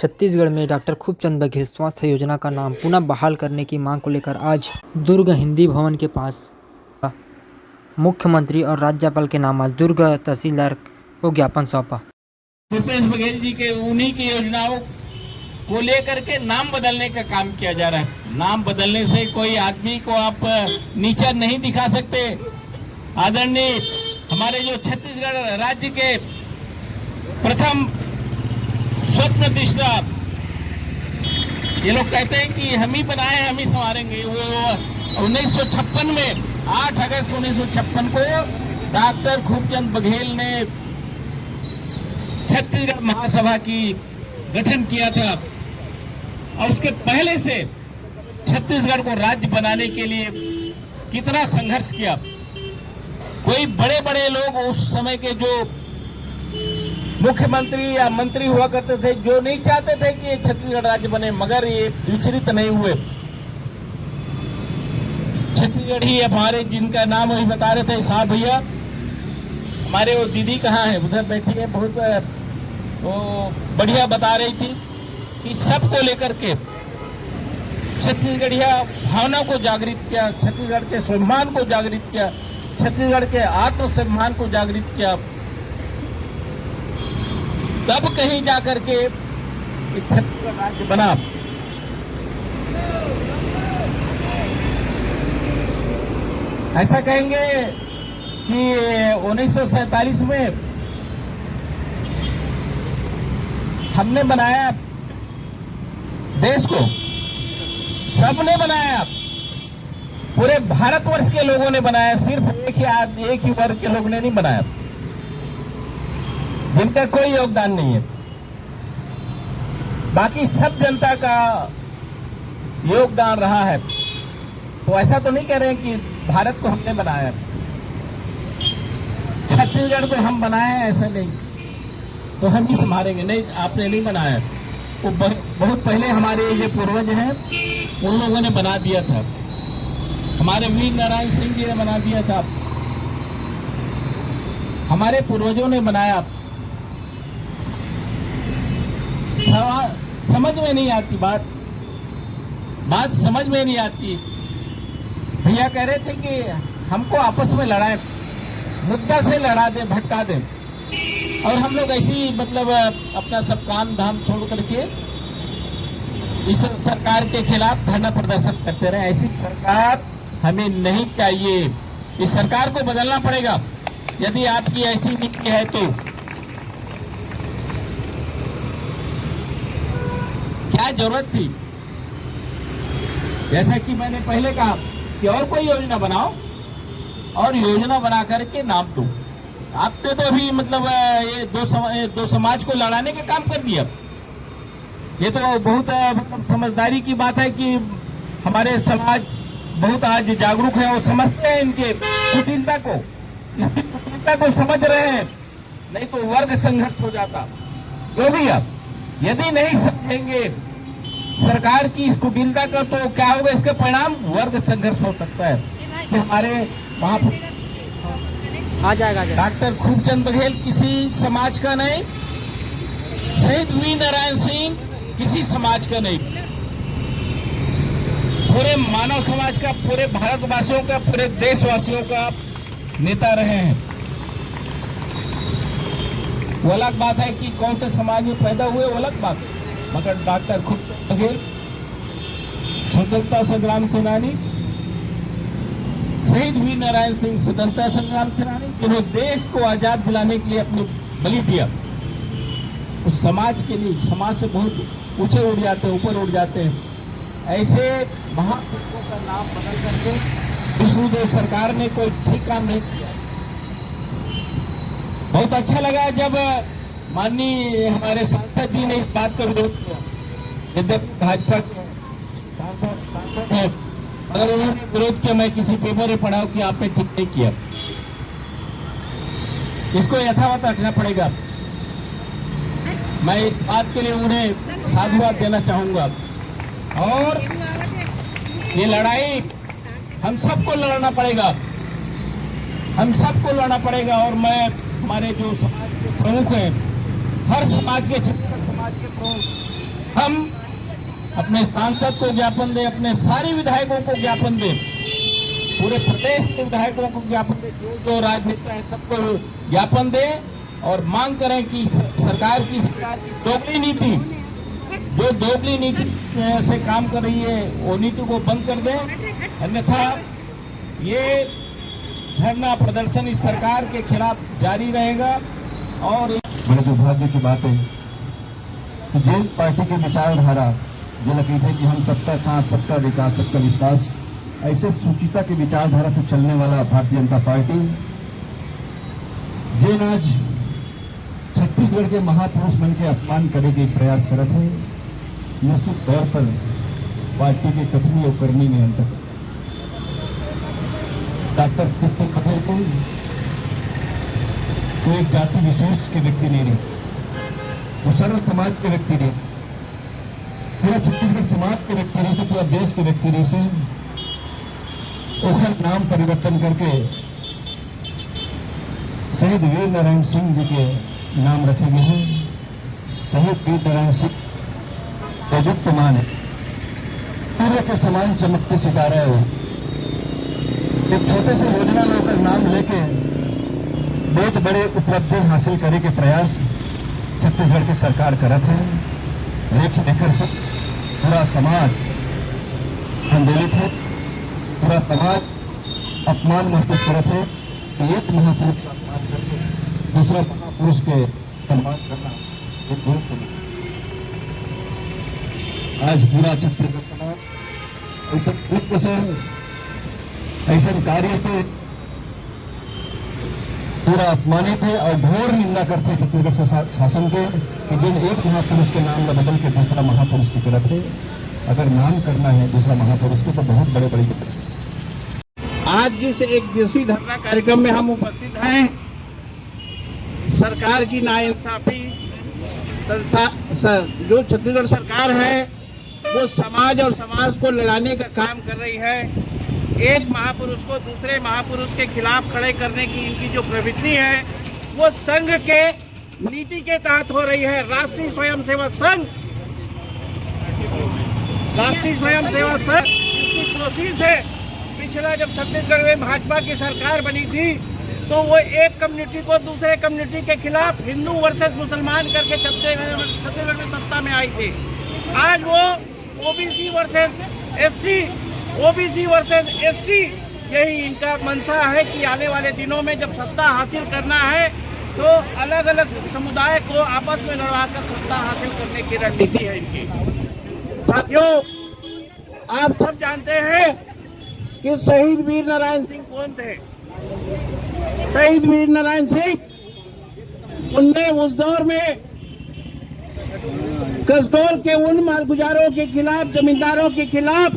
छत्तीसगढ़ में डॉक्टर खूबचंद बघेल स्वास्थ्य योजना का नाम पुनः बहाल करने की मांग को लेकर आज दुर्ग हिंदी भवन के पास मुख्यमंत्री और राज्यपाल के नाम आज दुर्ग तहसीलदार को ज्ञापन सौंपा। भूपेश बघेल जी के उन्हीं की योजनाओं को लेकर के नाम बदलने का काम किया जा रहा है। नाम बदलने से कोई आदमी को आप नीचा नहीं दिखा सकते। आदरणीय हमारे जो छत्तीसगढ़ राज्य के प्रथम स्वप्न दृष्टा, ये लोग कहते हैं कि हम ही बनाए हम ही संवारेंगे। 1956 में 8 अगस्त 1956 को डॉक्टर खूबचंद बघेल ने छत्तीसगढ़ महासभा की गठन किया था और उसके पहले से छत्तीसगढ़ को राज्य बनाने के लिए कितना संघर्ष किया। कोई बड़े बड़े लोग उस समय के जो मुख्यमंत्री या मंत्री हुआ करते थे, जो नहीं चाहते थे कि ये छत्तीसगढ़ राज्य बने, मगर ये विचलित नहीं हुए। छत्तीसगढ़ ही हमारे जिनका नाम अभी बता रहे थे साहब भैया, हमारे वो दीदी कहाँ है, उधर बैठी है, बहुत वो बढ़िया बता रही थी कि सबको लेकर के छत्तीसगढ़िया भावना को जागृत किया, छत्तीसगढ़ के स्वाभिमान को जागृत किया, छत्तीसगढ़ के आत्मसम्मान को जागृत किया। तब कहीं जाकर के छत्तीसगढ़ राज्य बना। ऐसा कहेंगे कि 1947 में हमने बनाया देश को, सबने बनाया, पूरे भारतवर्ष के लोगों ने बनाया, सिर्फ एक ही वर्ग के लोग ने नहीं बनाया, जिनका कोई योगदान नहीं है। बाकी सब जनता का योगदान रहा है। तो ऐसा तो नहीं कह रहे हैं कि भारत को हमने बनाया, छत्तीसगढ़ को हम बनाए, ऐसा नहीं। तो हम ही संभालेंगे, नहीं आपने नहीं बनाया, वो बहुत पहले हमारे ये पूर्वज हैं उन लोगों ने बना दिया था। हमारे वीर नारायण सिंह जी ने बना दिया था, हमारे पूर्वजों ने बनाया। समझ में नहीं आती बात समझ में नहीं आती। भैया कह रहे थे कि हमको आपस में लड़ाए, मुद्दा से लड़ा दे, भटका दे, और हम लोग ऐसी मतलब अपना सब काम धाम छोड़ करके इस सरकार के खिलाफ धरना प्रदर्शन करते रहे। ऐसी सरकार हमें नहीं चाहिए। इस सरकार को बदलना पड़ेगा। यदि आपकी ऐसी नीति है तो क्या जरूरत थी? जैसा कि मैंने पहले कहा कि और कोई योजना बनाओ और योजना बना करके नाम दो। आपने तो अभी मतलब ये दो समाज को लड़ाने का काम कर दिया। ये तो बहुत मतलब समझदारी की बात है कि हमारे समाज बहुत आज जागरूक है और समझते हैं इनके कुटिलता को, इसकी कुटिलता को समझ रहे हैं, नहीं तो वर्ग संघर्ष हो जाता। जो भी अब यदि नहीं समझेंगे सरकार की इस कुटिलता का, तो क्या होगा? इसका परिणाम वर्ग संघर्ष हो सकता है। कि हमारे वहां आ जाएगा डॉक्टर खूबचंद बघेल किसी समाज का नहीं, शहीद वीर नारायण सिंह किसी समाज का नहीं, पूरे मानव समाज का, पूरे भारतवासियों का, पूरे देशवासियों का नेता रहे हैं। वो अलग बात है कि कौन से समाज में पैदा हुए, वो अलग बात है, मगर डॉक्टर खूबचंद बघेल स्वतंत्रता संग्राम सेनानी, शहीद वीर नारायण सिंह स्वतंत्रता संग्राम सेनानी, जिन्होंने देश को आजाद दिलाने के लिए अपनी बलि दिया, उस समाज के लिए, समाज से बहुत ऊंचे उड़ जाते हैं, ऊपर उड़ जाते हैं। ऐसे महापुरुषों का नाम बदल करके विष्णुदेव सरकार ने कोई ठीक काम नहीं किया। बहुत अच्छा लगा जब माननीय हमारे सांसद जी ने इस बात का विरोध किया। यद्यपि भाजपा के सांसद है, अगर उन्होंने विरोध किया, मैं किसी पेपर में पढ़ा कि आपने ठीक नहीं किया। इसको यथावत रखना पड़ेगा। मैं इस बात के लिए उन्हें साधुवाद देना चाहूंगा। और ये लड़ाई हम सबको लड़ना पड़ेगा, हम सबको लड़ना पड़ेगा। और मैं हमारे जो समाज के प्रमुख हैं, हर समाज के, छत्तीसगढ़ समाज के प्रमुख हम अपने सांसद को ज्ञापन दें, अपने सारे विधायकों को ज्ञापन दें, पूरे प्रदेश के विधायकों को ज्ञापन दें, जो राजनेता है सबको ज्ञापन दें और मांग करें कि सरकार की दोगली नीति, जो दोगली नीति से काम कर रही है वो नीति को बंद कर दें, अन्यथा ये धरना प्रदर्शन इस सरकार के खिलाफ जारी रहेगा। और बड़े दुर्भाग्य की बात है कि जिन पार्टी की विचारधारा जो लगी थी कि हम सबका साथ, सबका विकास, सबका विश्वास, ऐसे सुचिता की विचारधारा से चलने वाला भारतीय जनता पार्टी जिन आज छत्तीसगढ़ के महापुरुष बन के अपमान करे के प्रयास करत है, निश्चित तौर पर पार्टी के कथनी और करनी में अंतर। डॉक्टर पुष्प पटेल को कोई एक जाति विशेष के व्यक्ति नहीं रहे, वो सर्व समाज के व्यक्ति रहे, पूरा छत्तीसगढ़ समाज के व्यक्ति रहे, तो पूरा देश के व्यक्ति रहे से ओखर नाम परिवर्तन करके शहीद वीर नारायण सिंह जी के नाम रखे गए हैं। शहीद वीर नारायण सिंह प्रदीप्तमान है, सूर्य के समान चमकते सितारा है। वो एक छोटे से योजना में होकर नाम लेके बहुत बड़े उपलब्धि हासिल करे के प्रयास छत्तीसगढ़ की सरकार करत है, लेकिन एकर से पूरा समाज आंदोलित है, पूरा समाज अपमान महसूस करत है कि एक महापुरुष का अपमान करके दूसरा महापुरुष के सम्मान करना एक बहुत बड़ी। आज पूरा छत्तीसगढ़ समाज से ऐसे कार्य से पूरा अपमानित है और घोर निंदा करते हैं छत्तीसगढ़ शासन के कि जिन एक महापुरुष के नाम में बदल के दूसरा महापुरुष की करत है। अगर नाम करना है दूसरा महापुरुष को तो बहुत बड़े बड़ी आज जिस एक दिवसीय धरना कार्यक्रम में हम उपस्थित हैं, सरकार की नाइंसाफी, जो छत्तीसगढ़ सरकार है वो समाज और समाज को लड़ाने का काम कर रही है। एक महापुरुष को दूसरे महापुरुष के खिलाफ खड़े करने की इनकी जो प्रवृत्ति है वो संघ के नीति के तहत हो रही है। राष्ट्रीय स्वयंसेवक संघ इसकी कोशिश है, पिछला जब छत्तीसगढ़ में भाजपा की सरकार बनी थी तो वो एक कम्युनिटी को दूसरे कम्युनिटी के खिलाफ हिंदू वर्सेस मुसलमान करके छत्तीसगढ़ में सत्ता में आई थी। आज वो OBC versus SC, OBC versus ST, यही इनका मंशा है कि आने वाले दिनों में जब सत्ता हासिल करना है तो अलग अलग समुदाय को आपस में लड़वाकर सत्ता हासिल करने की रणनीति है इनकी। साथियों, आप सब जानते हैं कि शहीद वीर नारायण सिंह कौन थे। शहीद वीर नारायण सिंह उनने उस दौर में कसडोल के उन मालगुजारों के खिलाफ, जमींदारों के खिलाफ,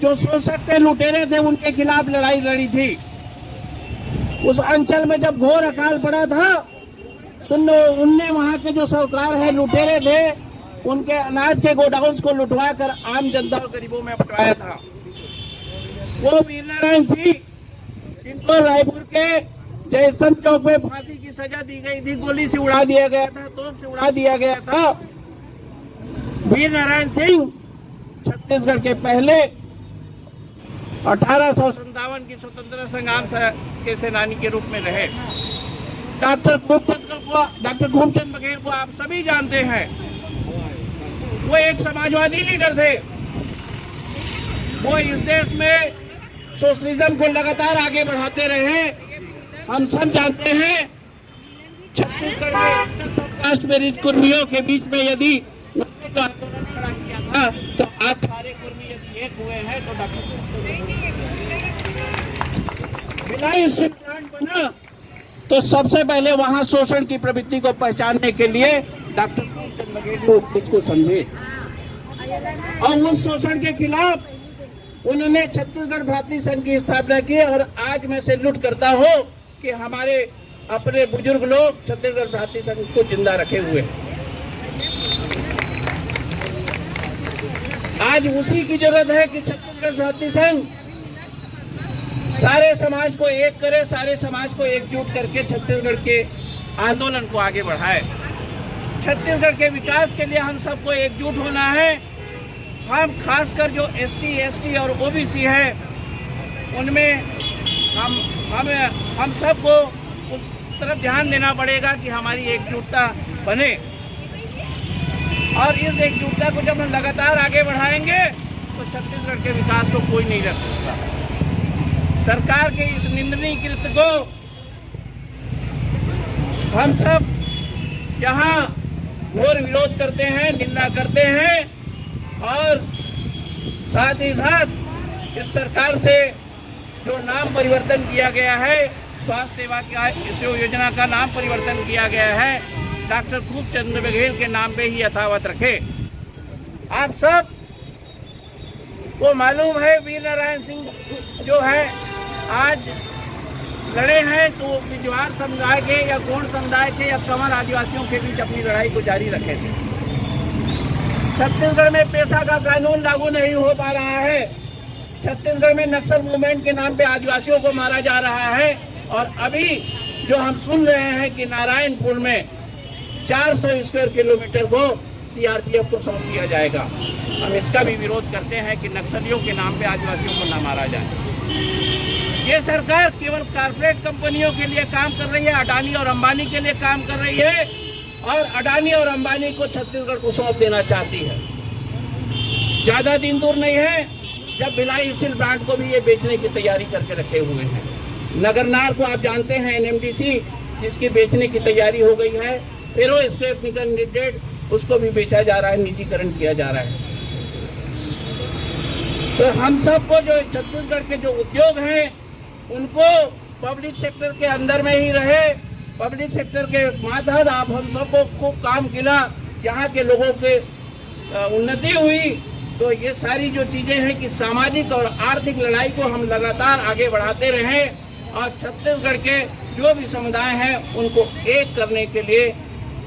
जो शोषक थे, लुटेरे थे, उनके खिलाफ लड़ाई लड़ी थी। उस अंचल में जब घोर अकाल पड़ा था तो उनने वहां के जो सरकार है, लुटेरे थे, उनके अनाज के गोडाउन्स को लुटवा कर आम जनता और गरीबों में बंटवाया था। वो वीर नारायण सिंह, इनको रायपुर के जयस्तंभ चौक में फांसी की सजा दी गई थी, गोली से उड़ा दिया गया था, तोप से उड़ा दिया गया था। वीर नारायण सिंह छत्तीसगढ़ के पहले 1857 की स्वतंत्रता संग्राम के सेनानी के रूप में रहे। डॉक्टर खूबचंद बघेल को आप सभी जानते हैं, वो एक समाजवादी लीडर थे। वो इस देश में सोशलिज्म को लगातार आगे बढ़ाते रहे। हम सब जानते हैं छत्तीसगढ़ में कास्ट में रिच कुर्मियों के बीच में यदि तो आंदोलन खड़ा किया था तो आज सारे कुर्मी यदि एक हुए हैं तो भिलाई सिद्धांत बना तो सबसे पहले वहां शोषण की प्रवृत्ति को पहचानने के लिए डॉक्टर खूबचंद बघेल इसको समझे और उस शोषण के खिलाफ उन्होंने छत्तीसगढ़ भ्रातृ संघ की स्थापना की। और आज मैं सैल्यूट करता हूं कि हमारे अपने बुजुर्ग लोग छत्तीसगढ़ भ्रातृ संघ को जिंदा रखे हुए। आज उसी की जरूरत है कि छत्तीसगढ़ भ्रातृ संघ सारे समाज को एक करे, सारे समाज को एकजुट करके छत्तीसगढ़ के आंदोलन को आगे बढ़ाए। छत्तीसगढ़ के विकास के लिए हम सबको एकजुट होना है। हम खासकर जो SC, ST और OBC है उनमें हम सबको उस तरफ ध्यान देना पड़ेगा कि हमारी एकजुटता बने, और इस एकजुटता को जब हम लगातार आगे बढ़ाएंगे तो छत्तीसगढ़ के विकास को कोई नहीं रोक सकता। सरकार के इस निंदनीय कृत्य को हम सब यहाँ घोर विरोध करते हैं, निंदा करते हैं, और साथ ही साथ इस सरकार से जो नाम परिवर्तन किया गया है, स्वास्थ्य सेवा का इस योजना का नाम परिवर्तन किया गया है, डॉक्टर खूबचंद बघेल के नाम पे ही यथावत रखे। आप सब को मालूम है वीर नारायण सिंह जो है आज लड़े हैं तो बिजवार समुदाय के या गोंड समुदाय के या कंवर आदिवासियों के बीच अपनी लड़ाई को जारी रखे थे। छत्तीसगढ़ में पेशा का कानून लागू नहीं हो पा रहा है। छत्तीसगढ़ में नक्सल मूवमेंट के नाम पे आदिवासियों को मारा जा रहा है, और अभी जो हम सुन रहे हैं कि नारायणपुर में 400 स्क्वायर किलोमीटर को CRPF को सौंप दिया जाएगा। हम इसका भी विरोध करते हैं कि नक्सलियों के नाम पे आदिवासियों को न मारा जाए। ये सरकार केवल कारपोरेट कंपनियों के लिए काम कर रही है, अडानी और अंबानी के लिए काम कर रही है, और अडानी और अंबानी को छत्तीसगढ़ को सौंप देना चाहती है। ज्यादा दिन दूर नहीं है जब भिलाई स्टील प्लांट को भी ये बेचने की तैयारी करके रखे हुए हैं। नगरनार को आप जानते हैं NMDC जिसकी बेचने की तैयारी हो गई है। फेरो स्क्रैप निकल लिमिटेड उसको भी बेचा जा रहा है, निजीकरण किया जा रहा है। तो हम सबको जो छत्तीसगढ़ के जो उद्योग हैं उनको पब्लिक सेक्टर के अंदर में ही रहे, पब्लिक सेक्टर के मातहत आप हम सबको खूब काम किया, यहाँ के लोगों के उन्नति हुई। तो ये सारी जो चीजें हैं कि सामाजिक और आर्थिक लड़ाई को हम लगातार आगे बढ़ाते रहें, और छत्तीसगढ़ के जो भी समुदाय हैं उनको एक करने के लिए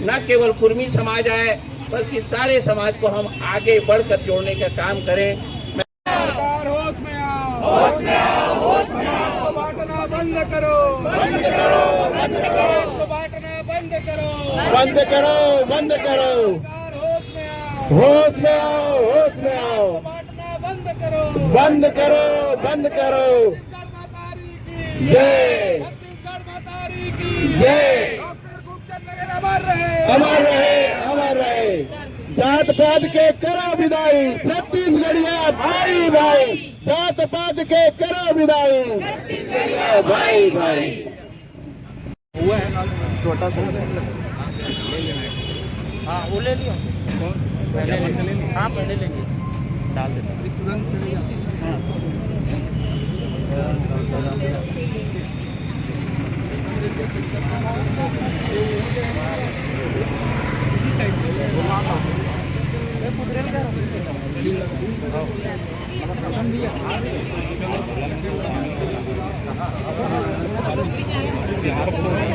न केवल कुर्मी समाज आए बल्कि सारे समाज को हम आगे बढ़कर जोड़ने का काम करें। होश में आओ, होश में आओ, होश में आओ। बांटना बंद करो, बंद करो, बंद करो। बांटना बंद करो, बंद करो, बंद करो। होश में आओ, होश में आओ, होश में आओ। बांटना बंद करो, बंद करो, बंद करो। छत्तीसगढ़ मातारी की जय, छत्तीसगढ़ मातारी की जय। डॉक्टर खूबचंद बघेल अमर रहे, अमर रहे, अमर रहे। जात पात के करो विदाई, छत्तीसगढ़िया भाई भाई। जात पात के करो विदाई, छत्तीसगढ़िया भाई भाई। छोटा सा हाँ वो ले लियो, हाँ पहले ले लियो, डाल देते तुरंत। बिहार